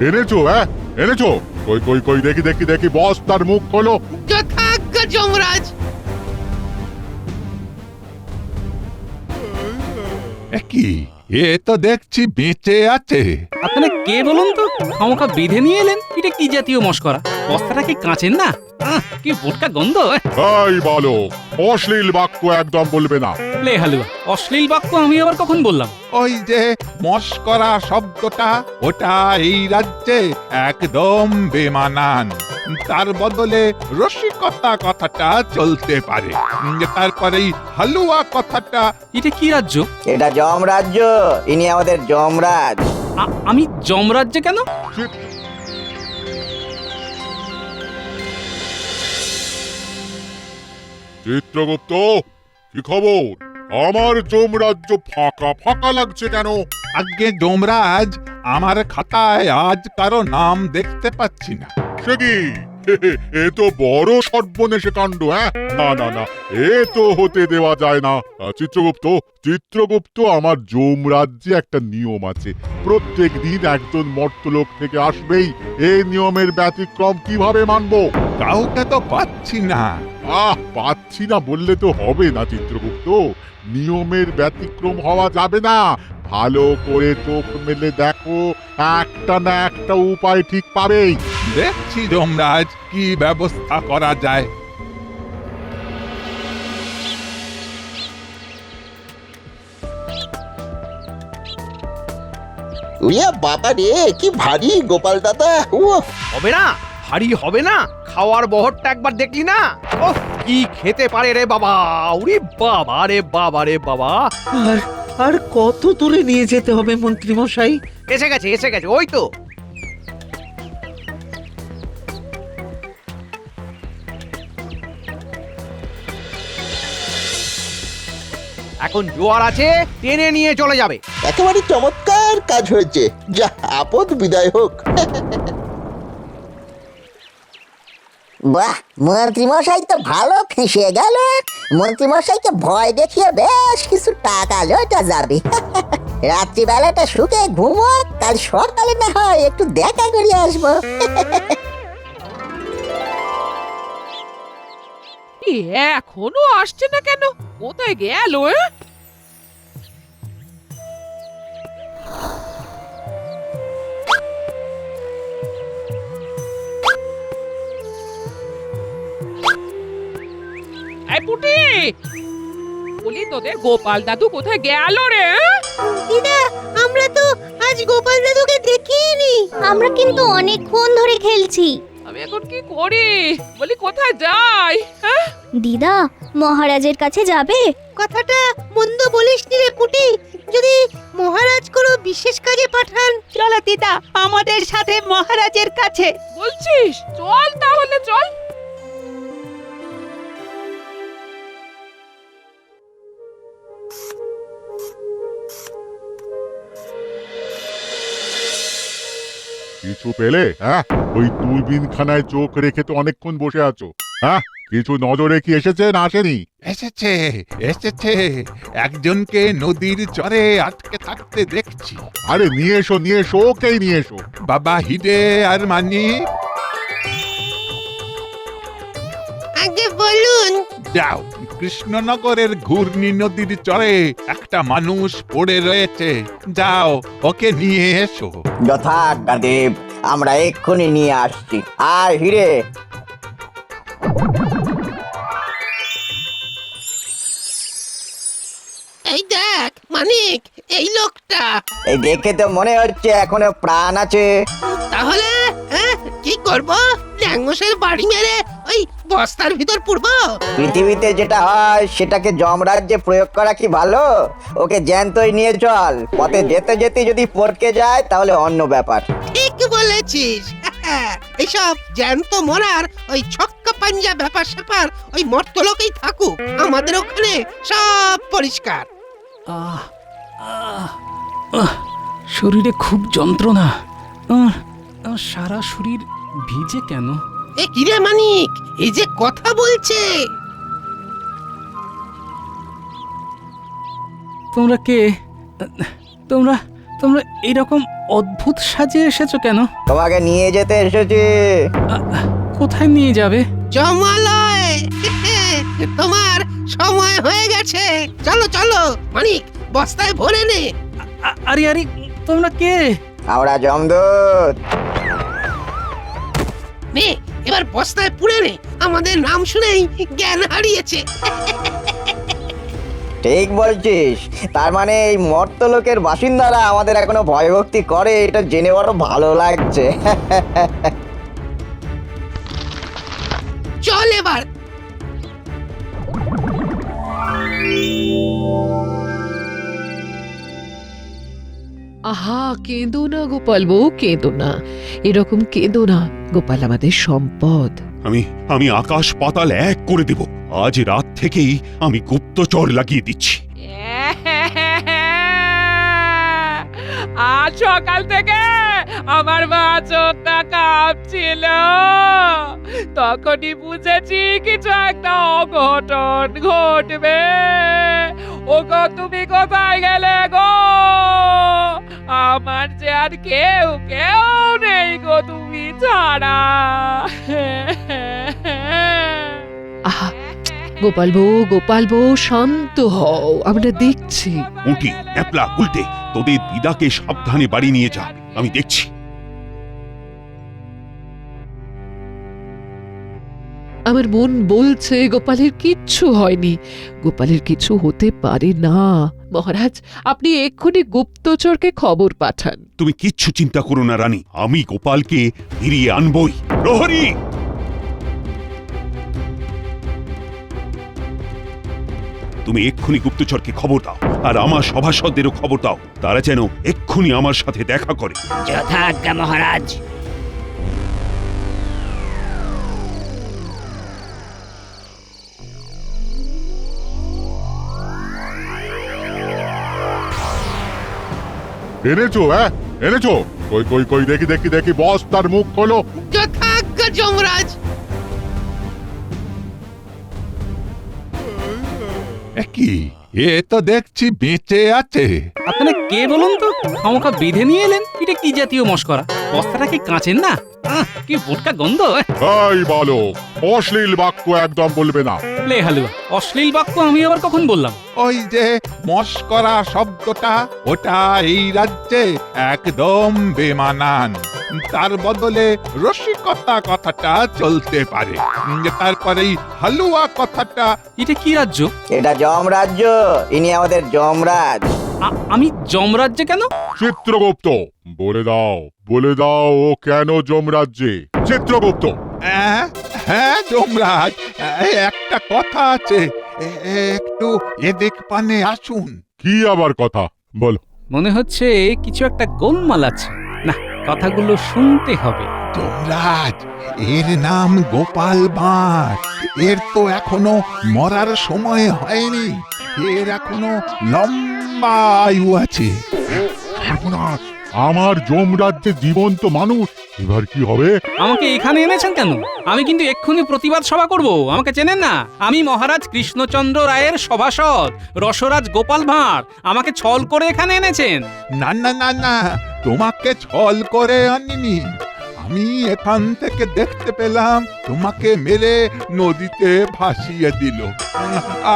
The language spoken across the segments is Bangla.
এনেছো? হ্যাঁ এনেছো? কই কই কই দেখি দেখি দেখি, বস্তার মুখ খোলো। যথাজ্ঞা যমরাজ। কি এ তো দেখছি বেঁচে আছে। আপনারা কে বলুন তো? খামোকা বেঁধে নিয়ে এলেন, এটা কি জাতীয় মশকরা? বস্তাটা কি কাঁচের না? কি বোটকা গন্ধ। এই বালক, অশ্লীল বাক্য একদম বলবে না। লে হালুয়া, অশ্লীল বাক্য আমি আবার কখন বললাম? ওই যে মস্করা শব্দটা, ওটা এই রাজ্যে একদম বেমানান। তার বদলে রসিকতা কথাটা চলতে পারে। তারপরে হালুয়া কথাটা। এটা কি রাজ্য? এটা যমরাজ্য, ইনি আমাদের যমরাজ। আমি যমরাজ্যে কেন? চিত্রগুপ্ত, কি খবর? আমার যমরাজ্য ফাঁকা ফাঁকা লাগছে কেন? আগে যমরাজ, আমার খাতায় আজ কারো নাম দেখতে পাচ্ছি না। সে কি? এ তো বড় সর্বনেশে কাণ্ড। হ্যাঁ, না না না, এ তো হতে দেওয়া যায় না। চিত্রগুপ্ত, চিত্রগুপ্ত, আমার যমরাজ্যে একটা নিয়ম আছে, প্রত্যেক দিন একজন মর্তলোক থেকে আসবেই। এই নিয়মের ব্যতিক্রম কিভাবে মানবো? কাউকে তো পাচ্ছি না। পাচ্ছি না বললে তো হবে না চিত্রগুপ্ত, নিয়মের ব্যতিক্রম হওয়া যাবে না। ভালো করে চোখ মেলে দেখো, একটা না একটা উপায় ঠিক পাবেই। দেখছি যমরাজ, কি ব্যবস্থা করা যায়। উইয়া বাবা রে, কি ভারী গোপাল দাদা। হবে না? ভারী হবে না? খাওয়ার বহরটা একবার দেখলি না? ওহ, কি খেতে পারে রে বাবা! উরি বাবা রে বাবা রে বাবা! আর আর কত দূরে নিয়ে যেতে হবে মন্ত্রী মশাই? এসে গেছে এসে গেছে, ওই তো। এখন জোয়ার আছে, টেনে নিয়ে চলে যাবে। একেবারে চমৎকার কাজ হয়েছে, যা আপদ বিদায় হোক। বাহ, মন্ত্রীমশাই তো ভালো ফেঁসে গেল। মন্ত্রীমশাইকে ভয় দেখিয়ে বেশ কিছু টাকা লোটা যাবে। রাত্রিবেলাটা শুকে ঘুমো, কাল সকালে না হয় একটু দেখা করে আসবো। এখনো আসছে না কেন? কোথায় গেল? পুটি, বলি তোদের গোপাল দাদু কোথায় গেল রে? দিদা, আমরা তো আজ গোপাল দাদুকে দেখিনি। আমরা কিন্তু অনেকক্ষণ ধরে খেলছি। আমি এখন কি করি? বলি কোথায় যাই? দিদা, মহারাজের কাছে যাবে? কথাটা মন্দ বলিসনি রে পুটি। যদি মহারাজ কোনো বিশেষ কাজে পাঠান, চলো দিদা, আমাদের সাথে মহারাজের কাছে। বলছিস? চল তাহলে, চল। কিছু পেলে? হ্যাঁ, ওই দূরবীনখানায় চোখ রেখে তো অনেকক্ষণ বসে আছো। হ্যাঁ, কিছু নজরে কি এসেছে না আসেনি? এসেছে এসেছে, একজনকে নদীর চরে আটকে থাকতে দেখছি। আরে নিয়ে এসো, ওকেই নিয়ে এসো। বাবা হিরে আর মানিক, আগে বলুন। যাও, কৃষ্ণনগরের ঘূর্ণি নদীর চরে একটা মানুষ পড়ে রয়েছে, যাও ওকে নিয়ে এসো। যথাজ্ঞা দেব, আমরা এক্ষুনি নিয়ে আসছি। আর হিরে, এই দেখ মানিক, এই লোকটা। এই দেখে তো মনে হচ্ছে এখনো প্রাণ আছে। তাহলে কি করব? ল্যাংমশের বাড়ি মেরে ওই বস্তার ভিতর পুরবো? পৃথিবীতে যেটা হয় সেটাকে যমরাজ্যে প্রয়োগ করা কি ভালো? ওকে জ্যান্তই নিয়ে চল। পথে যেতে যেতে যদি পড়কে যায় তাহলে অন্য ব্যাপার। ঠিক বলেছিস। এইসব জ্যান্ত মরার ওই ছক্কা পাঞ্জা ব্যাপার স্যাপার ওই মর্তলোকেই থাকুক, আমাদের ওখানে সব পরিষ্কার। শরীরে খুব যন্ত্রণা। সারা শরীর ভিজে কেন? এ কিরে মানিক, এই যে কথা বলছে। তোমরা কে? তোমরা তোমরা এইরকম অদ্ভুত সাজে এসেছো কেন? তোমাকে নিয়ে যেতে এসেছি। কোথায় নিয়ে যাবে? জমালয় তোমার সময় হয়ে গেছে, চলো চলো মানিক, বস্তায় ভরে নে। আরে আরে, তোমরা কে? আমরা জমদূত। নে এবার বস্তায় পুড়ে নে, আমাদের নাম শুনেই জ্ঞান হারিয়েছে। ঠিক বলছিস, তার মানে এই মর্তলোকের বাসিন্দারা আমাদের এখনো ভয়ভক্তি করে, এটা জেনে বড় ভালো লাগছে। চল এবার। আহা, কেঁদো না গোপাল বউ, কেঁদো না, এরকম কেঁদো না। গোপাল আমাদের সম্পদ। আমি আকাশ পাতাল এক করে দেব। আজ রাত থেকেই আমি গুপ্তচর লাগিয়ে দিচ্ছি। আজ সকাল থেকে আমার বাচনটা কাঁপছিল, তখনই বুঝেছি কিছু একটা অঘটন ঘটবে। ওগো, তুমি কোথায় গেলে গো? আমার যে আর কেউ নেই গো তুমি ছাড়া। আহা, গোপাল বউ শান্ত হও, আমরা দেখছি। উঁটি, ন্যাপলা, উল্টে, তোদের দিদাকে সাবধানে বাড়ি নিয়ে যা, আমি দেখছি। আমার মন বলছে গোপালের কিচ্ছু হয়নি, গোপালের কিছু হতে পারে না। মহারাজ, আপনি এক্ষুনি গুপ্তচরকে খবর পাঠান। তুমি কিচ্ছু চিন্তা করো না রানী, আমি গোপালকে ফিরিয়ে আনবই। প্রহরী, তুমি এক্ষুনি গুপ্তচরকে খবর দাও, আর আমার সভাসদেরও খবর দাও, তারা যেন এক্ষুনি আমার সাথে দেখা করে। যথাজ্ঞা মহারাজ। এনেছো? এনেছো? কই কই কই, দেখি দেখি দেখি, বস্তার মুখ খোলো। যথাজ্ঞা যমরাজ। কি এ তো দেখছি বেঁচে আছে। আপনারা কে বলুন তো? খামোখা বেঁধে নিয়ে এলেন, এটা কি জাতীয় মস্করা? বস্তাটা কি কাঁচেন না? কি বোটকা গন্ধ! এই বলো, অশ্লীল বাক্য একদম বলবে না। লে হালুয়া, অশ্লীল বাক্য আমি আবার কখন বললাম? ওই যে মস্করা শব্দটা, ওটা এই রাজ্যে একদম বেমানান। তার বদলে রসিকতা কথাটা চলতে পারে। তারপরে এই হালুয়া কথাটা। এটা কি রাজ্য? এটা যমরাজ্য, ইনি আমাদের যমরাজ। আমি যমরাজ্যে কেন? চিত্রগুপ্ত, বলে দাও ও কেন যমরাজ্যে? চিত্রগুপ্ত। হ্যাঁ যমরাজ, একটা কথা আছে, একটু এদিক পানে আসুন। কি আবার কথা? বলো। মনে হচ্ছে কিছু একটা গোলমাল আছে। না, কথাগুলো শুনতে হবে। যমরাজ, এর নাম গোপাল ভাঁড়। এর তো এখনো মরার সময় হয়নি, এর এখনো লম্বা আয়ু আছে। আমার যমরাজ্যে জীবন্ত মানুষ, এবার কি হবে? আমাকে এখানে এনেছেন কেন? আমি কিন্তু এক্ষুনি প্রতিবাদ সভা করব। আমাকে চেনেন না? আমি মহারাজ কৃষ্ণচন্দ্র রায়ের সভাসদ রসরাজ গোপাল ভাঁড়। আমাকে ছল করে এখানে এনেছেন। না না না না, তোমাকে ছল করে আনিনি। আমি এখান থেকে দেখতে পেলাম তোমাকে মেরে নদীতে ভাসিয়ে দিল,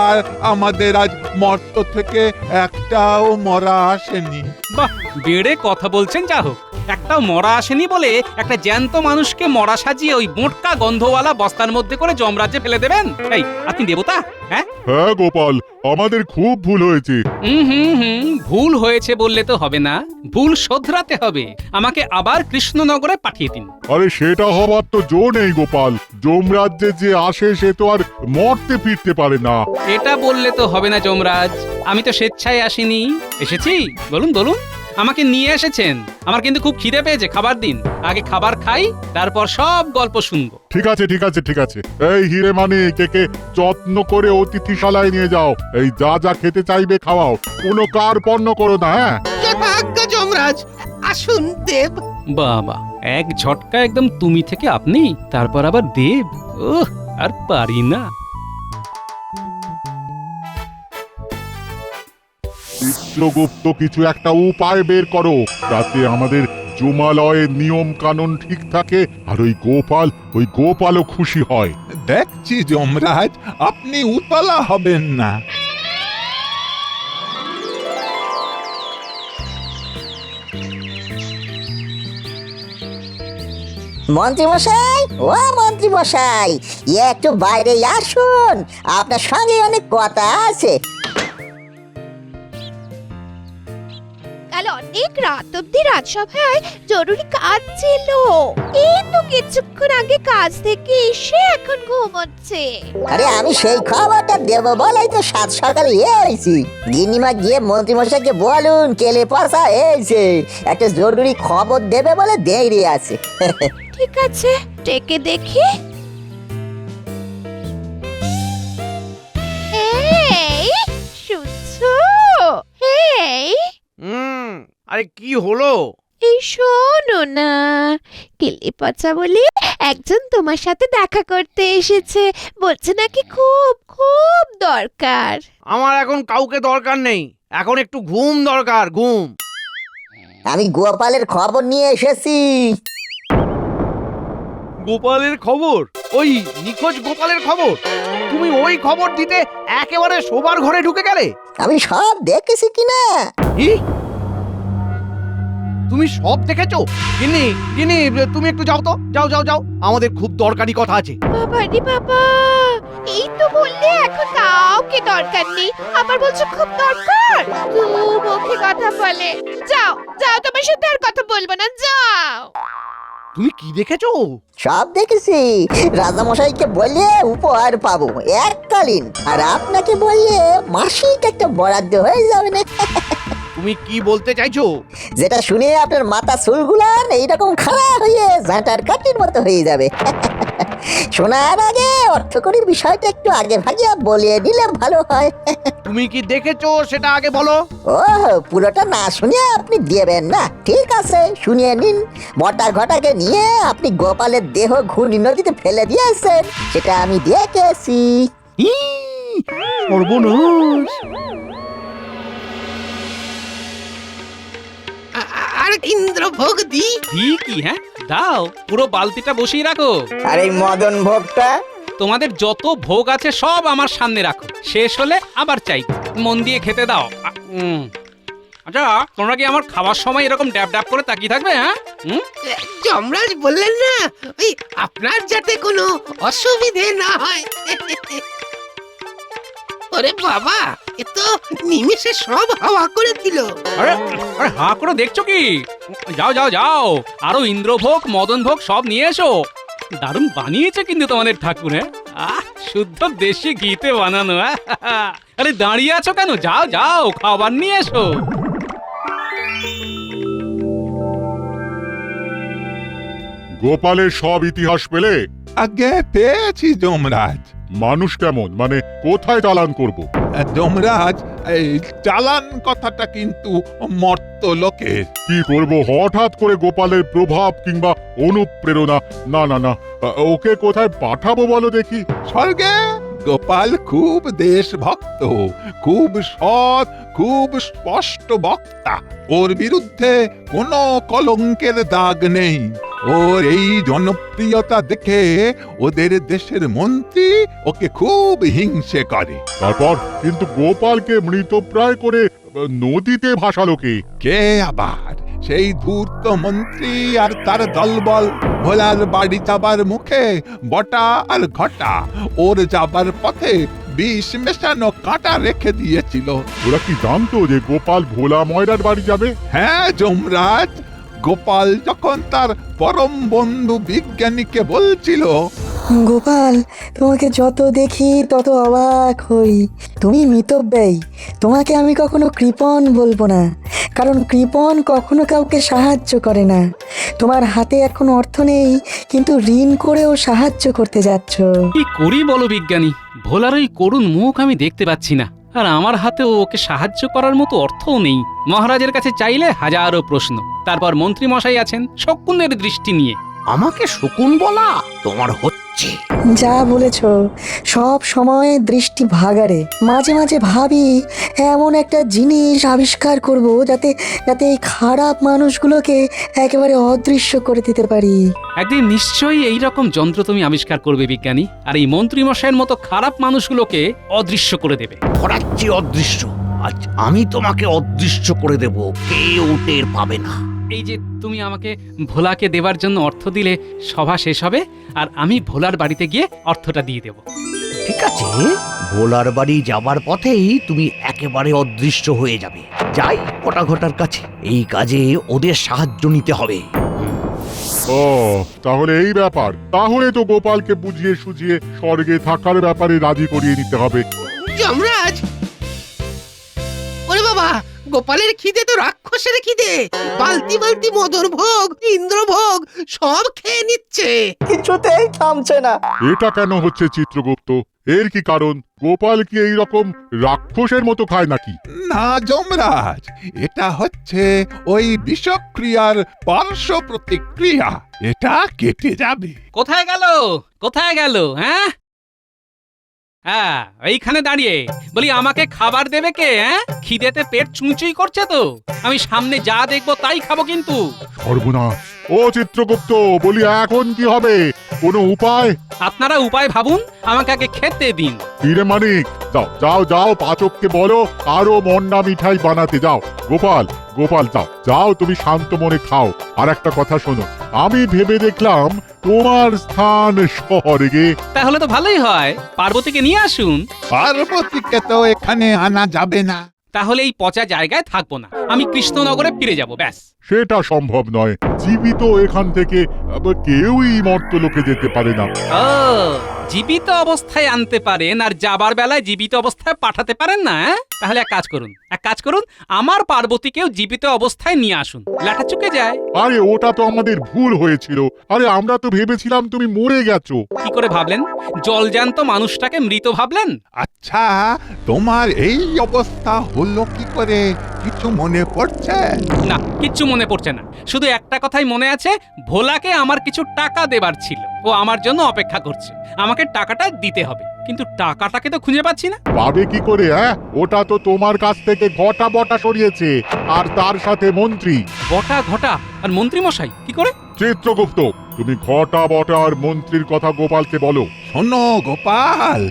আর আমাদের আজ মর্ত থেকে একটাও মরা আসেনি। বাহ, বেড়ে কথা বলছেন। যা হোক, একটাও মরা আসেনি বলে একটা জ্যান্ত মানুষকে মরা সাজিয়ে ওই মোটকা গন্ধওয়ালা বস্তার মধ্যে করে যমরাজ্যে ফেলে দেবেন? এই, আপনি দেবতা? হ্যাঁ গোপাল, আমাদের খুব ভুল হয়েছে। ভুল হয়েছে বললে তো হবে না, ভুল শোধরাতে হবে। আমাকে আবার কৃষ্ণনগরে পাঠিয়ে দিন। আরে সেটা হবার তো জো নেই গোপাল। যমরাজ্যে যে আসে সে তো আর মরতে ফিরতে পারে না। এটা বললে তো হবে না যমরাজ, আমি তো স্বেচ্ছায় আসিনি। এসেছি, বলুন বলুন, আমাকে নিয়ে এসেছেন। আমার কিন্তু খুব খিদে পেয়েছে, খাবার দিন। আগে খাবার খাই, তারপর সব গল্প শুনবো। ঠিক আছে ঠিক আছে ঠিক আছে। এই হিরে মানে কে যত্ন করে অতিথিশালায় নিয়ে যাও। এই যা যা খেতে চাইবে খাওয়াও, কোনো কার পণ্য করো না। হ্যাঁ, যথাজ্ঞা যমরাজ। আসুন দেব। বাবা, এক ঝটকা একদম তুমি থেকে আপনি, তারপর আবার দেব। ওহ, আর পারি না। চিত্রগুপ্ত কিছু একটা উপায় বের করো, যাতে আমাদের জমালয়ের নিয়ম কানুন ঠিক থাকে আর ওই গোপালও খুশি হয়। দেখছি যমরাজ, আপনি উতলা হবেন না। মন্ত্রী মশাই, ও মন্ত্রী মশাই, একটু বাইরে আসুন, আপনার সঙ্গে অনেক কথা আছে। কাল অনেক রাত অব্দি রাজসভায় জরুরি কাজ ছিল, এই তো কিছুক্ষণ আগে কাজ থেকে এসে এখন ঘুমোচ্ছে। আরে আমি সেই খবরটা দেব বলেই তো সাত সকালে এসেছি। গিন্নিমা গিয়ে মন্ত্রী মশাইকে বলুন কেলে পয়সা এসে একটা জরুরি খবর দেবে বলে দেরি আছে। ঠিক আছে, ডেকে দেখি। এই শুনছো? এই আরে কি হলো? এই শোনো না, কেলে পচা বলে একজন তোমার সাথে দেখা করতে এসেছে, বলছে নাকি খুব খুব দরকার। আমার এখন কাউকে দরকার নেই, এখন একটু ঘুম দরকার, ঘুম। আমি গোপালের খবর নিয়ে এসেছি। গোপালের খবর? ওই নিখোঁজ গোপালের খবর? তুমি ওই খবর দিতে একেবারে শোবার ঘরে ঢুকে গেলে? আমি সব দেখেছি কিনা। কি? তুমি সব দেখেছো? গিন্নি, গিন্নি, তুমি একটু যাও তো, যাও যাও যাও, আমাদের খুব দরকারি কথা আছে। বাবা রে বাবা, এই তো বললে এখন কাউকে দরকার নেই, আবার বলছো খুব দরকার। মুখে কথা বলে। যাও যাও, তোমার সাথে আর কথা বলবো না, যাও। তুমি কি দেখেছো? সব দেখেছি। রাজামশাইকে বললে উপহার পাবো এককালীন, আর আপনাকে বললে মাসিক একটা বরাদ্দ হয়ে যাবে না। তুমি কি বলতে চাইছো? যেটা শুনে আপনার মাথা চুলগুলান এইরকম খাড়া হয়ে ঝাঁটার কাঠির মতো হয়ে যাবে। শোনার আগে অর্থকরীর বিষয়টা একটু আগে ভাগে বলিয়ে দিলে ভালো হয়। তুমি কি দেখেছো সেটা আগে বলো। ও, পুরোটা না শুনিয়ে আপনি দিবেন না? ঠিক আছে, শুনিয়ে নিন। মোটা ঘটাকে নিয়ে আপনি গোপালের দেহ ঘূর্ণি নদীতে ফেলে দিয়েছেন, সেটা আমি দেখেছি। সর্বনাশ! আর ইন্দ্রভোগ দি কি হ্যাঁ, দাও, পুরো বালতিটা বসিয়ে রাখো। আর এই মদন ভোগটা? তোমাদের যত ভোগ আছে সব আমার সামনে রাখো, শেষ হলে আবার চাই। মন দিয়ে খেতে দাও। আচ্ছা, তোমরা কি আমার খাবার সময় এরকম ড্যাব ড্যাব করে তাকিয়ে থাকবে? হ্যাঁ, যমরাজ বললেন না ওই আপনার যাতে কোনো অসুবিধে না হয়। ওরে বাবা, এ তো নিমেষে সব হাওয়া করে দিল। আরে আরে হা করে দেখছো কি? যাও যাও যাও, আরো ইন্দ্রভোগ মদন ভোগ সব নিয়ে এসো। দারুণ বানিয়েছে কিন্তু তোমাদের ঠাকুর। হ্যাঁ, শুদ্ধ দেশি ঘিতে বানানো। আরে দাঁড়িয়ে আছো কেন? যাও যাও, খাবার নিয়ে এসো। গোপালের সব ইতিহাস পেলে? আগে পেয়েছি যমরাজ। মানুষ কেমন, মানে কোথায় চালান করব? যমরাজ, এই চালান কথাটা কিন্তু মর্ত লোকের। কি করব হঠাৎ করে গোপালের প্রভাব কিংবা অনুপ্রেরণা? না না না, ওকে কোথায় পাঠাবো বলো দেখি। স্বর্গে। গোপাল খুব দেশভক্ত, খুব সৎ, খুব স্পষ্ট বক্তা। ওর বিরুদ্ধে কোনো কলঙ্কের দাগ নেই। ওর এই জনপ্রিয়তা দেখে ওদের দেশের মন্ত্রী ওকে খুব হিংসে করে। তারপর কিন্তু গোপালকে মৃতপ্রায় করে নদীতে ভাসালো কে? কে আবার? সেই ধূর্ত মন্ত্রী আর তার দলবল। ভোলার বাড়ি যাবার মুখে বটা আর ঘটা ওর যাবার পথে বিষ মেশানো কাঁটা রেখে দিয়েছিল। ওরা কি জানতো যে গোপাল ভোলা ময়রার বাড়ি যাবে? হ্যাঁ যমরাজ, গোপাল যখন তার পরম বন্ধু বিজ্ঞানীকে বলছিল, গোপাল, তোমাকে যত দেখি তত অবাক হই। তুমি মিতব্যয়ী, তোমাকে আমি কখনো কৃপণ বলবো না, কারণ কৃপণ কখনো কাউকে সাহায্য করে না। তোমার হাতে এখন অর্থ নেই, কিন্তু ঋণ করেও সাহায্য করতে যাচ্ছ। কি করি বলো বিজ্ঞানী? ভোলার ওই করুণ মুখ আমি দেখতে পাচ্ছি না, আর আমার হাতেও ওকে সাহায্য করার মতো অর্থও নেই। মহারাজের কাছে চাইলে হাজারো প্রশ্ন, তারপর মন্ত্রী মশাই আছেন শকুনের দৃষ্টি নিয়ে। আমাকে শকুন বলা তোমার হচ্ছে। যা বলেছ, সব সময় দৃষ্টি ভাগাড়ে। মাঝে মাঝে ভাবি এমন একটা জিনিস আবিষ্কার করব যাতে যাতে এই খারাপ মানুষগুলোকে একেবারে অদৃশ্য করে দিতে পারি। একদিন নিশ্চয়ই এই রকম যন্ত্র তুমি আবিষ্কার করবে বিজ্ঞানী, আর এই মন্ত্রী মশাইয়ের মতো খারাপ মানুষগুলোকে অদৃশ্য করে দেবে। ধরাচ্ছি অদৃশ্য, আজ আমি তোমাকে অদৃশ্য করে দেব, কেউ টের পাবে না। এই যে তুমি আমাকে ভোলাকে দেবার জন্য অর্থ দিলে, সভা শেষ হবে আর আমি ভোলার বাড়িতে গিয়ে অর্থটা দিয়ে দেব। ঠিক আছে, ভোলার বাড়ি যাবার পথেই তুমি একেবারে অদৃশ্য হয়ে যাবে। যাই কটা ঘটার কাছে, এই কাজে ওদের সাহায্য নিতে হবে। ও তাহলে এই ব্যাপার। তাহলে তো গোপালকে বুঝিয়ে সুঝিয়ে স্বর্গে থাকার ব্যাপারে রাজি করিয়ে নিতে হবে। যমরাজ, ওরে বাবা, গোপালের খিদে তো রাক্ষসের খিদে। বালতি বালতি মদর ভোগ, ইন্দ্রভোগ সব খেয়ে নিচ্ছে। কিছুতেই থামছে না। এটা কেন হচ্ছে চিত্রগুপ্ত? এর কি কারণ? গোপাল কি এই রকম রাক্ষসের মতো খায় নাকি? না যমরাজ, এটা হচ্ছে ওই বিষক্রিয়ার পার্শ্ব প্রতিক্রিয়া। এটা কেটে যাবে। কোথায় গেল, কোথায় গেল? হ্যাঁ হ্যাঁ, এইখানে দাঁড়িয়ে বলি, আমাকে খাবার দেবে কে? হ্যাঁ, খিদেতে পেট চুঁচুই করছে তো, আমি সামনে যা দেখবো তাই খাবো কিন্তু। সর্বনাশ! ও চিত্রগুপ্ত, বলি এখন কি হবে? কোনো উপায়? আপনারা উপায় ভাবুন, আমাকে আগে খেতে দিন। ফিরে মানিক, যাও যাও যাও, পাচককে বলো আরো মন্ডা মিঠাই বানাতে। যাও গোপাল, গোপাল যাও যাও, তুমি শান্ত মনে খাও। আর একটা কথা শোনো, আমি ভেবে দেখলাম তোমার স্থান স্বর্গে। তাহলে তো ভালোই হয়, পার্বতীকে নিয়ে আসুন। পার্বতীকে তো এখানে আনা যাবে না। তাহলে এই পচা জায়গায় থাকবো না, আমি কৃষ্ণনগরে ফিরে যাব, ব্যাস। সেটা সম্ভব নয়। জীবিত এখান থেকে কেউই মর্তলোকে যেতে পারে না। ও, জীবিত অবস্থায় আনতে পারেন আর যাবার বেলায় জীবিত অবস্থায় পাঠাতে পারেন না? তাহলে এক কাজ করুন, আমার পার্বতীকেও জীবিত অবস্থায় নিয়ে আসুন, লাঠা চুকে যায়। আরে ওটা তো আমাদের ভুল হয়েছিল। আরে আমরা তো ভেবেছিলাম তুমি মরে গেছো। কি করে ভাবলেন? জলজ্যান্ত মানুষটাকে মৃত ভাবলেন? আচ্ছা, তোমার এই অবস্থা হলো কি করে? কিছু মনে পড়ছে? না, কিচ্ছু মনে পড়ছে না। শুধু একটা কথাই মনে আছে, ভোলাকে আমার কিছু টাকা দেবার ছিল, ও আমার জন্য অপেক্ষা করছে। আমাকে টাকাটা দিতে হবে, কিন্তু টাকাটাকে তো খুঁজে পাচ্ছি না। পাবে কি করে? ওটা তো তোমার কাছ থেকে ঘটা বটা সরিয়েছে, আর তার সাথে মন্ত্রী। ঘটা আর মন্ত্রী মশাই কি করে? চিত্রগুপ্ত, তুমি ঘটা বটা আর মন্ত্রীর কথা গোপালকে বলো। শোনো গোপাল,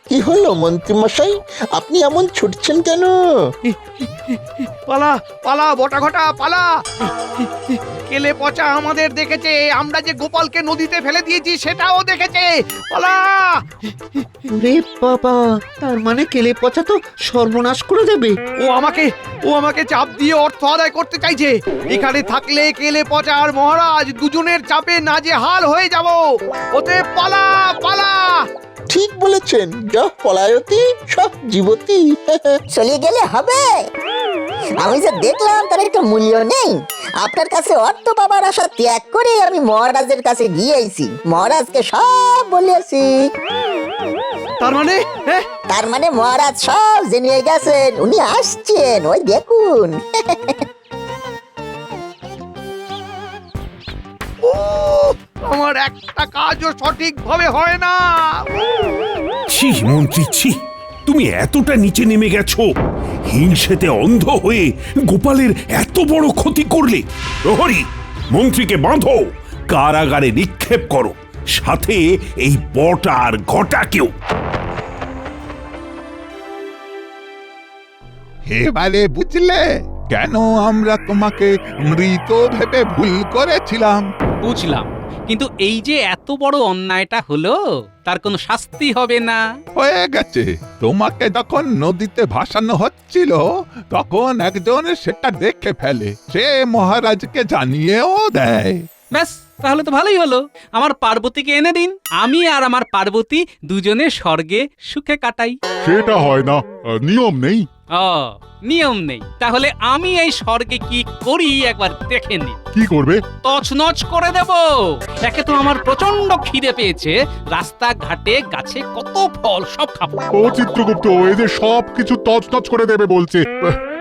কি হলো মন্ত্রীমশাই, আপনি এমন ছুটছেন কেন? পালা পালা বটা ঘটা পালা। কেলে পচা আমাদের দেখেছে, আমরা যে গোপালকে নদীতে ফেলে দিয়েছি সেটাও দেখেছে। পালা! ওরে বাবা, তার মানে কেলে পচা তো সর্বনাশ করে দেবে। ও আমাকে চাপ দিয়ে অর্থ আদায় করতে চাইছে। এখানে থাকলে কেলে পচা আর মহারাজ দুজনের চাপে নাজেহাল হয়ে যাব। ওতে পালা পালা। ঠিক বলেছেন, যা পলায়তি সব জীবতী। চলে গেলে হবে? আমি যে দেখলাম তার একটা মূল্য নেই। আপনার কাছে অর্থ পাবার আশা ত্যাগ করে আমি মহারাজের কাছে গিয়েছি, মহারাজকে সব বলেছি। তার মানে মহারাজ সব জেনে গেছেন, উনি আসছেন, ওই দেখুন। আমার একটা কাজও সঠিকভাবে হয় না। ছি মন্ত্রী, ছি, তুমি এতটা নিচে নেমে গেছো? হিংসেতে অন্ধ হয়ে গোপালের এত বড় ক্ষতি করলে? প্রহরী, মন্ত্রীকে বাঁধো, কারাগারে নিক্ষেপ করো, সাথে এই বটা আর ঘটাকেও। এবারে বুঝলে কেন আমরা তোমাকে মৃত ভেবে ভুল করেছিলাম? বুঝলাম, কিন্তু এই যে এত বড় অন্যায়টা হলো, তার কোনো শাস্তি হবে না? হয়ে গেছে। তোমাকে যখন নদীতে ভাসানো হচ্ছিল তখন একজন সেটা দেখে ফেলে, সে মহারাজকে জানিয়েও দেয়। ব্যাস, তাহলে তো ভালোই হলো। আমার পার্বতীকে এনে দিন, আমি আর আমার পার্বতী দুজনে স্বর্গে সুখে কাটাই। সেটা হয় না, নিয়ম নেই। ও নিয়ম নেই, তাহলে আমি এই স্বর্গে কি করি একবার দেখে নিন। কি করবে? তছনছ করে দেব। একে তো আমার প্রচন্ড খিদে পেয়েছে, রাস্তাঘাটে গাছে কত ফল সব খাবো। ও চিত্রগুপ্ত, এই যে সব কিছু তছনছ করে দেবে বলছে,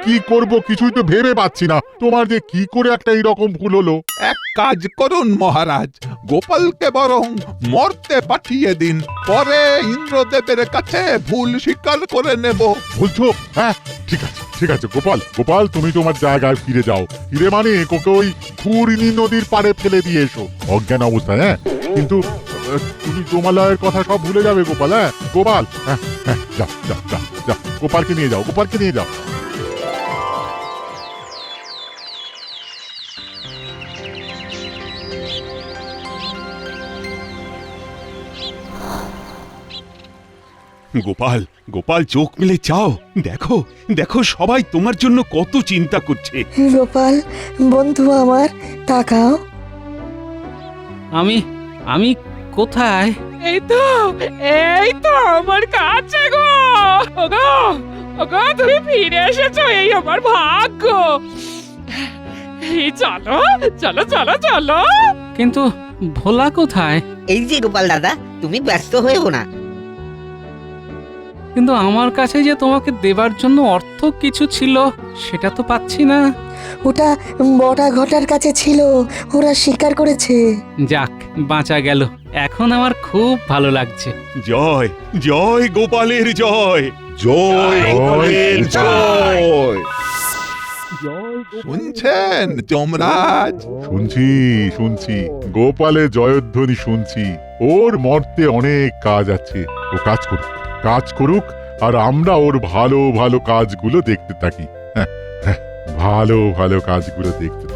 কি করব কিছুই তো ভেবে পাচ্ছি না। তোমার যে কি করে একটা এইরকম ভুল হলো? এক কাজ করুন মহারাজ, গোপালকে বরং মরতে পাঠিয়ে দিন, পরে ইন্দ্রদেবের কাছে ভুল স্বীকার করে নেব। বলছো? হ্যাঁ ঠিক আছে ঠিক আছে গোপাল, গোপাল তুমি তোমার জায়গায় ফিরে যাও। ফিরে মানে ওকে ওই ঘূর্ণি নদীর পাড়ে ফেলে দিয়ে এসো অজ্ঞান অবস্থায়। হ্যাঁ কিন্তু তুমি জমালয়ের কথা সব ভুলে যাবে গোপাল। হ্যাঁ গোপাল, হ্যাঁ হ্যাঁ যাও যাও যাও যাও, গোপালকে নিয়ে যাও, গোপালকে নিয়ে যাও। গোপাল, গোপাল চোখ মেলে চাও, দেখো দেখো সবাই তোমার জন্য কত চিন্তা করছে। গোপাল বন্ধু আমার, তাকাও। আমি আমি কোথায়? এই তো আমার কাছে গো। ওগো ওগো, তুমি ফিরে এসেছো, এই আমার ভাগ্য। এই চলো চলো চলো চলো। কিন্তু ভোলা কোথায়? এই যে গোপাল দাদা, তুমি ব্যস্ত হয়েও না। কিন্তু আমার কাছে যে তোমাকে দেবার জন্য অর্থ কিছু ছিল, সেটা তো পাচ্ছি না। ওটা বটা ঘটার কাছে ছিল, ওরা স্বীকার করেছে। যাক, বাঁচা গেল। এখন আমার খুব ভালো লাগছে। জয় জয় গোপালের জয়, জয় গোপালের জয়। শুনছেন যমরাজ? শুনছি শুনছি, গোপালের জয়ধ্বনি শুনছি। ওর মর্তে অনেক কাজ আছে, ও কাজ করুক, কাজ করুক, আর আমরা ওর ভালো ভালো কাজগুলো দেখতে থাকি। হ্যাঁ হ্যাঁ, ভালো ভালো কাজগুলো দেখতে থাকি।